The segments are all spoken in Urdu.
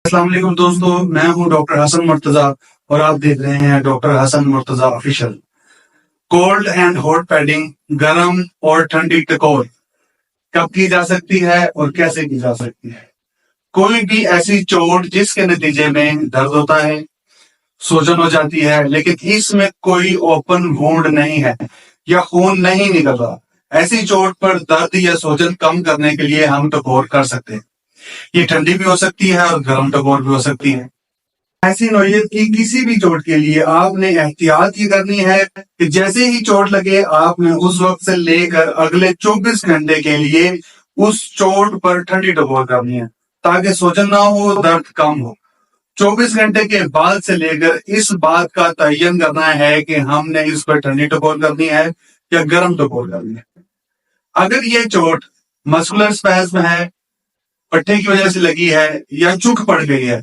السلام علیکم دوستو، میں ہوں ڈاکٹر حسن مرتضی اور آپ دیکھ رہے ہیں doctor Hasan Murtaza official. Cold and hot pudding, گرم اور ٹھنڈی ٹکور کب کی جا سکتی ہے اور کیسے کی جا سکتی ہے؟ کوئی بھی ایسی چوٹ جس کے نتیجے میں درد ہوتا ہے، سوجن ہو جاتی ہے، لیکن اس میں کوئی اوپن وونڈ نہیں ہے یا خون نہیں نکل رہا، ایسی چوٹ پر درد یا سوجن کم کرنے کے لیے ہم ٹکور کر سکتے ہیں۔ یہ ٹھنڈی بھی ہو سکتی ہے اور گرم ٹکور بھی ہو سکتی ہے۔ ایسی نوعیت کی کسی بھی چوٹ کے لیے آپ نے احتیاط یہ کرنی ہے کہ جیسے ہی چوٹ لگے آپ نے اس وقت سے لے کر اگلے 24 گھنٹے کے لیے اس چوٹ پر ٹھنڈی ٹکور کرنی ہے تاکہ سوجن نہ ہو، درد کم ہو۔ 24 گھنٹے کے بعد سے لے کر اس بات کا تعین کرنا ہے کہ ہم نے اس پر ٹھنڈی ٹکور کرنی ہے یا گرم ٹکور کرنی ہے۔ اگر یہ چوٹ مسکولر اسپیزم ہے، پٹھے کی وجہ سے لگی ہے یا چک پڑ گئی ہے،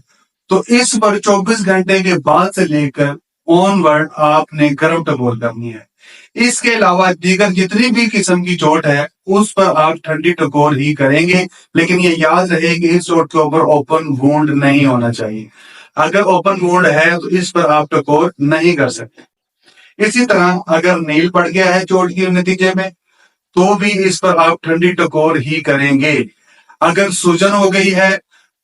تو اس پر 24 گھنٹے کے بعد سے لے کر آن ورڈ آپ نے گرم ٹکور کرنی ہے۔ اس کے علاوہ دیگر جتنی بھی قسم کی چوٹ ہے اس پر آپ ٹھنڈی ٹکور ہی کریں گے، لیکن یہ یاد رہے کہ اس چوٹ کے اوپر اوپن وونڈ نہیں ہونا چاہیے۔ اگر اوپن وونڈ ہے تو اس پر آپ ٹکور نہیں کر سکتے۔ اسی طرح اگر نیل پڑ گیا ہے چوٹ کے نتیجے میں تو بھی اس پر آپ ٹھنڈی ٹکور ہی کریں گے۔ اگر سوجن ہو گئی ہے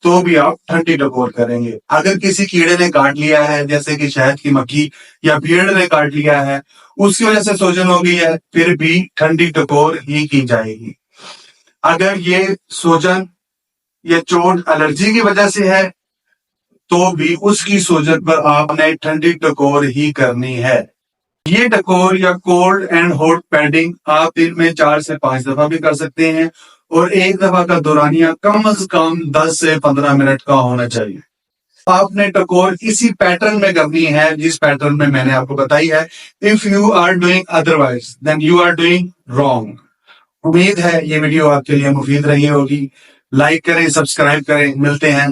تو بھی آپ ٹھنڈی ٹکور کریں گے۔ اگر کسی کیڑے نے کاٹ لیا ہے جیسے کہ شہد کی مکھی یا بھیڑ نے کاٹ لیا ہے، اس کی وجہ سے سوجن ہو گئی ہے، پھر بھی ٹھنڈی ٹکور ہی کی جائے گی۔ اگر یہ سوجن یا چوٹ الرجی کی وجہ سے ہے تو بھی اس کی سوجن پر آپ نے ٹھنڈی ٹکور ہی کرنی ہے۔ یہ ٹکور یا کولڈ اینڈ ہاٹ پیڈنگ آپ دن میں 4 سے 5 دفعہ بھی کر سکتے ہیں، اور ایک دفعہ کا دورانیہ کم از کم 10 سے 15 منٹ کا ہونا چاہیے۔ آپ نے ٹکور اسی پیٹرن میں کرنی ہے جس پیٹرن میں نے آپ کو بتائی ہے۔ If you are doing otherwise, then you are doing wrong۔ امید ہے یہ ویڈیو آپ کے لیے مفید رہی ہوگی۔ لائک کریں، سبسکرائب کریں، ملتے ہیں